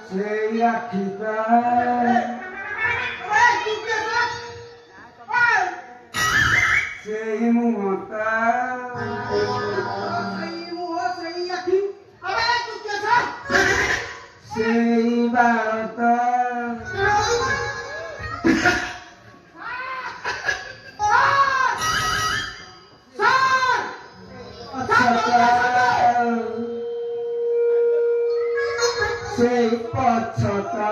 Sei akita. Sei muhata. Sei barata. Sei pachata.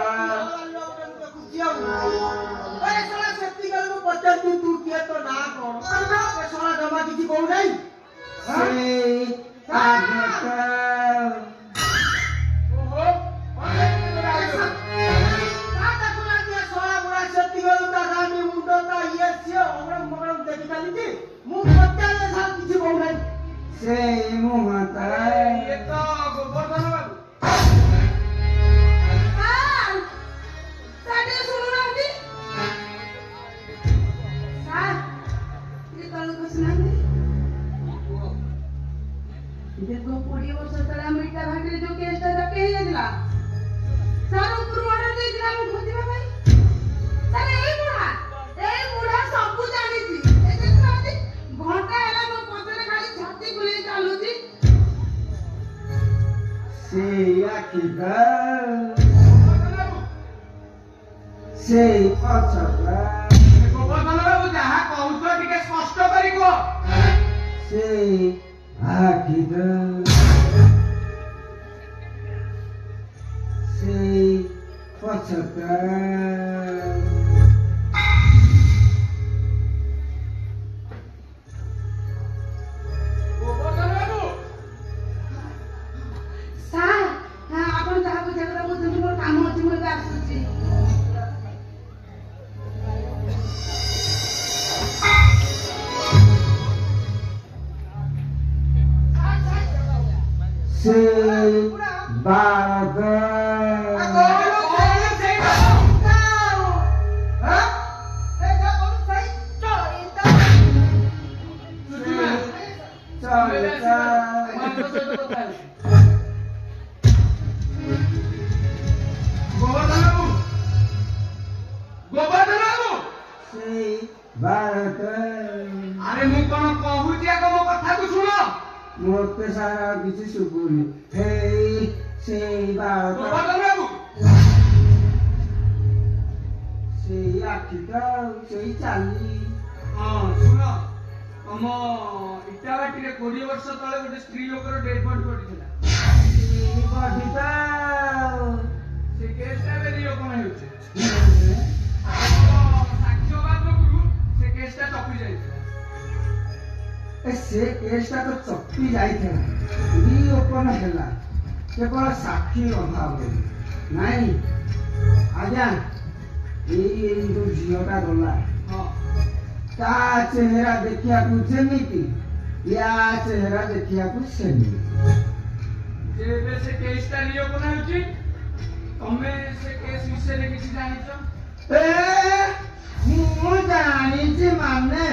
Sei agata. Sei muhata. Sei akita. Sei pachata. Sei akita. Sei pachata. Sei barata. Sei barata. अरे मु कोन कहूची को मो कथा को सुनो मोते सारा किसी सुबुनी हे sei barata. Sei akita. Sei chali. सुन तम इटाबाटी रे 20 वर्ष तले गोटे स्त्री लोकर डेड बॉडी पडिथिला Sei badita. से केसटा बेरी कोन हेउचे साक्ष्यवाद गुरु से केसटा चपी जाइथिला से केसटा तो चपी जाइथिला दी ओपन हैला केवल साक्षी अभाव नहीं आज्ञा ये जो झीलटा गला ता चेहरा देखिया को जेमिति या चेहरा देखिया को सेमिति जेबे से केसटा लियो कोन हेउची तमे से केस विषय रे किछि जानिछो मु जानिछि माने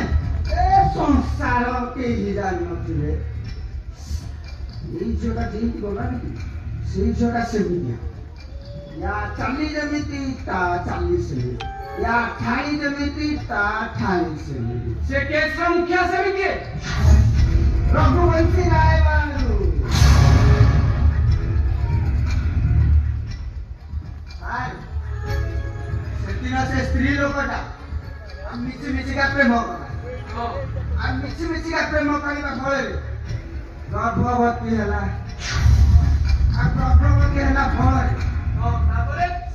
संसार के जानि नथिले এই ঝোটা যেই গলা নাকি সেই ঝোটা সেমিতিয়া या चाली जमिति ता चाली सेमिति या ठाई जमिति ता ठाई सेमिति से केस मुखिया सेमिति रघुवंशी राय बाबू आय सेतिना से स्त्री लोकटा मिछि का प्रेम करा आ मिछि का प्रेम करिबा फळे गर्भवती हला आ गर्भवती हला फळे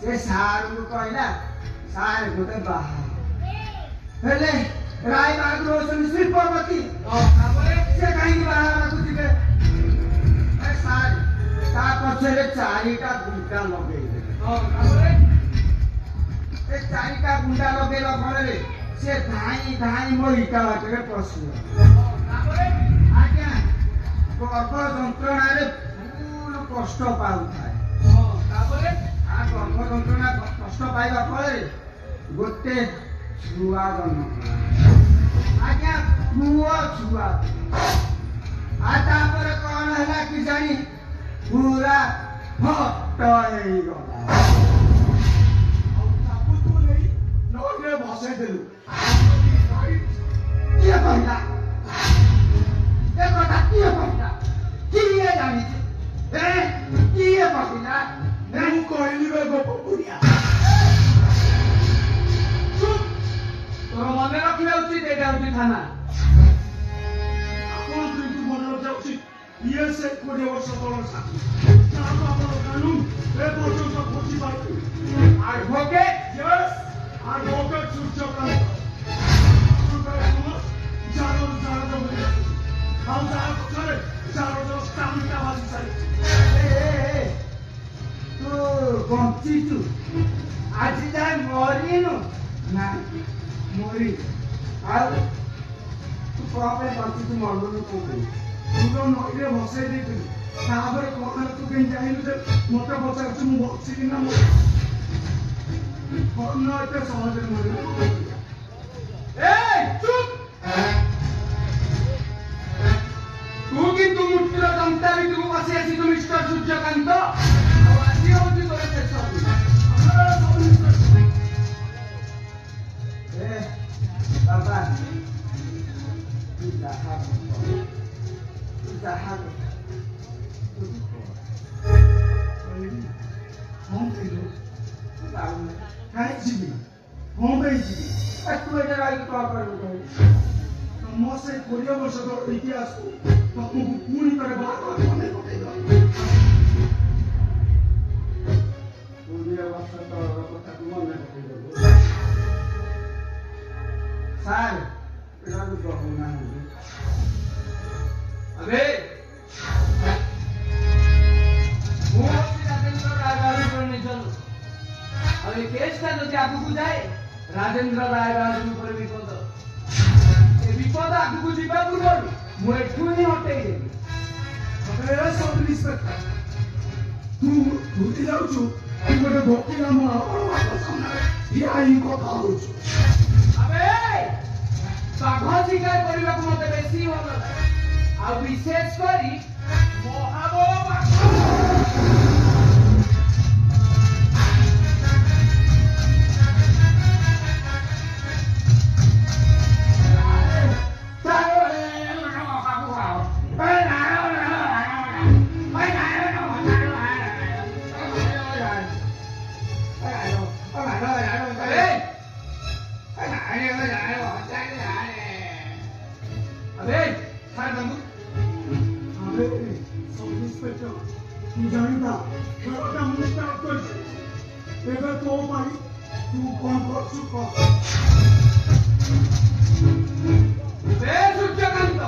से सारू कहला सार गोटे बाहा हेले राय बागरो सन शिल्पवती से कहीं बाहर को दिबे ए सार ता पछरे चारिटा गुंडा लगे ए चारिटा गुंडा लगेला फळे से धाई धाई मोहिका बाटरे पसियो आज्ञा गर्भ যন্ত্রণা রে ফুল কষ্ট পাউথায় आ गर्भ যন্ত্রণা কষ্ট পাইবা ফলে গোটে छुआ जन्म आज्ञा पुओ छुआ आता पर कौन है कि जानी पूरा फट हो गला ବସେଇଦେଲୁ କିଏ କହିଲା ଏ କଥା କିଏ କହିଲା କିଏ ଜାଣିଛି କିଏ କହିଲା ମୁଁ କହିଲି ବେ ଗୋପ ପୁରିଆ ତୋର ମନେ ରଖିବା ଉଚିତ ଏଇଟା ହଉଛି ଥାନା ଆପଣ କିନ୍ତୁ ମନେ ରଖିବା ଉଚିତ ଇଏ ସେ 20 ବର୍ଷ ତଳର ସାଥୀ ଯାହାକୁ ଆପଣ କାନୁନ ଏ ପର୍ଯ୍ୟନ୍ତ ଖୋଜି ପାଇଥିଲେ ଆଡଭୋକେଟ Yes, advocate Surjakaন্ত ଯାହାର ଜମି ଆଉ ଯାହା ପଛରେ ଯାହାର ସ୍ଥାନଟା ବାଜି ସାରିଛି ତୁ ବଞ୍ଚିଛୁ ଆଜି ଯାଏ ମରିନୁ ନା ମରି ଆଉ ତୁ କଣ ପାଇଁ ବଞ୍ଚିଛୁ ମରୁନୁ କଣ ପାଇଁ ତୁ ତ ନଈରେ ଭସେଇ ଦେଇଥିଲୁ ତାପରେ କଣ ତୁ କେମିତି ଜାଣିଲୁ ଯେ ମତେ ପଚାରୁଛୁ ମୁଁ ବଞ୍ଚିବି ନା କର୍ଣ୍ଣ ଏତେ ସହଜରେ ମରିବ ଚୁପ୍ ତୁ କିନ୍ତୁ ମୃତ୍ୟୁର ଜନ୍ତା ଭିତରକୁ ବସି ଆସିଛୁ ମିଷ୍ଟର ସୂର୍ଯ୍ୟକାନ୍ତ ଆଉ ଆଜି ହଉଛି ତୋର ଶେଷ ଦିନ ବାବା ତୁ ଯାହା ହଁ କହିଲୁ କାହିଁ ଯିବି ହଁ ପାଇଁ ଯିବି ତୁ ଏଇଟା ରହିକି କଣ କରିବୁ ତମ ସେ 20 ବର୍ଷ ତଳର ଇତିହାସକୁ ତମକୁ ପୁଣି ଥରେ ବାହାର ମନେ ପକେଇଦେବା 20 ବର୍ଷ ତଳର କଥାକୁ ମନେ ପକେଇଦେବୁ ସାର୍ ଏଟାକୁ କହୁନାହାନ୍ତି ଆବେ ମୁଁ ହଉଛି ରାଜେନ୍ଦ୍ର ରାୟବାହାଦୁର ନିଜର ଆଉ ଏ କେସଟା ଯଦି ଆଗକୁ ଯାଏ ରାଜେନ୍ଦ୍ର ରାୟବାହାଦୁର ଉପରେ ବିପଦ ଏ ବିପଦ ଆଗକୁ ଯିବା ପୂର୍ବରୁ ମୁଁ ଏଠୁ ହିଁ ହଟେଇ ଦେବି ସବ୍ ଇନ୍ସପେକ୍ଟର ତୁ ଭୁଲି ଯାଉଛୁ ତୁ ଗୋଟେ ଭୋକିଲା ମହାପ୍ରଭୁଙ୍କ ସାମ୍ନାରେ ଠିଆ ହିଁ କଥା ହଉଛୁ ଆବେ ବାଘ ଶିକାର କରିବାକୁ ମତେ ବେଶୀ ଭଲ ଲାଗେ ଆଉ ବିଶେଷ କରି ମହାବଳ ବାଘ तू जानता खेलटा मुझे स्टार्ट कर एबे तो भाई तू कौन कर चुका बे ସୂର୍ଯ୍ୟକାନ୍ତ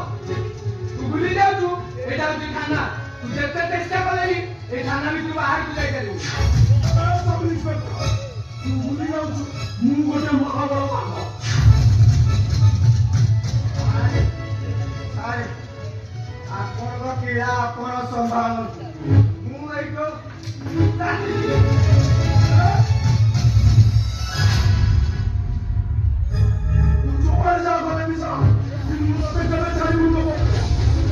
ତୁ ଭୁଲି ଯାଉଛୁ ଏଇଟା ହଉଛି ଥାନା ତୁ ଯେତେ ଚେଷ୍ଟା କଲେ ବି ଏଇ ଥାନା ଭିତରୁ ବାହାରକୁ ଯାଇପାରିବୁ सब इंस्पेक्टर तू भूली जाऊछु मु गोटे महाबଳ ବାଘ ସାର୍ ଆପଣଙ୍କ କ୍ରୀଡ଼ା ଆପଣ ସମ୍ଭାଳନ୍ତୁ ମୁଁ ଏଇଠୁ चुपड़ जा गले मिसा मुझे जब चाहिए मुझे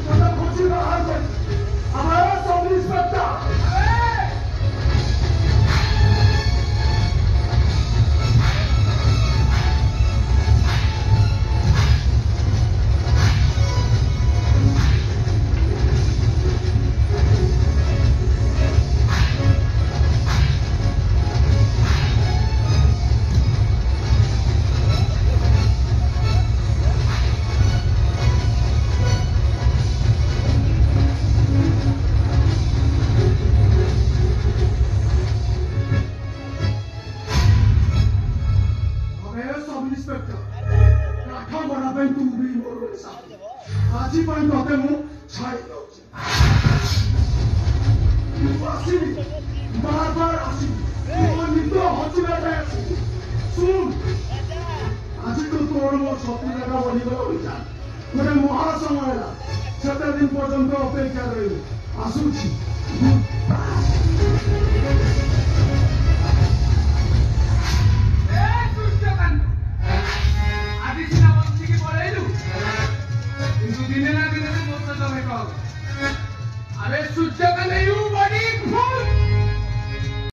तो खोजी बाहर कर हमारा सब इंस्पेक्टर আজি পাই ততে মু ছাড়ি দଉଛି আসিবি বারবার আসিবি ମୋ ନିଦ ହଜିବା ଯାଏ ଆସିବି ଶୁଣ ଆଜି ତ ତୋର ମୋ ସ୍ୱପ୍ନଟା ବନିଗଲା ଓଡ଼ିଶା ଗୋଟେ ମହା ସମୟ ହେଲା ସେତେ ଦିନ ପର୍ଯ୍ୟନ୍ତ ଅପେକ୍ଷା ରହିବୁ ଆସୁଛି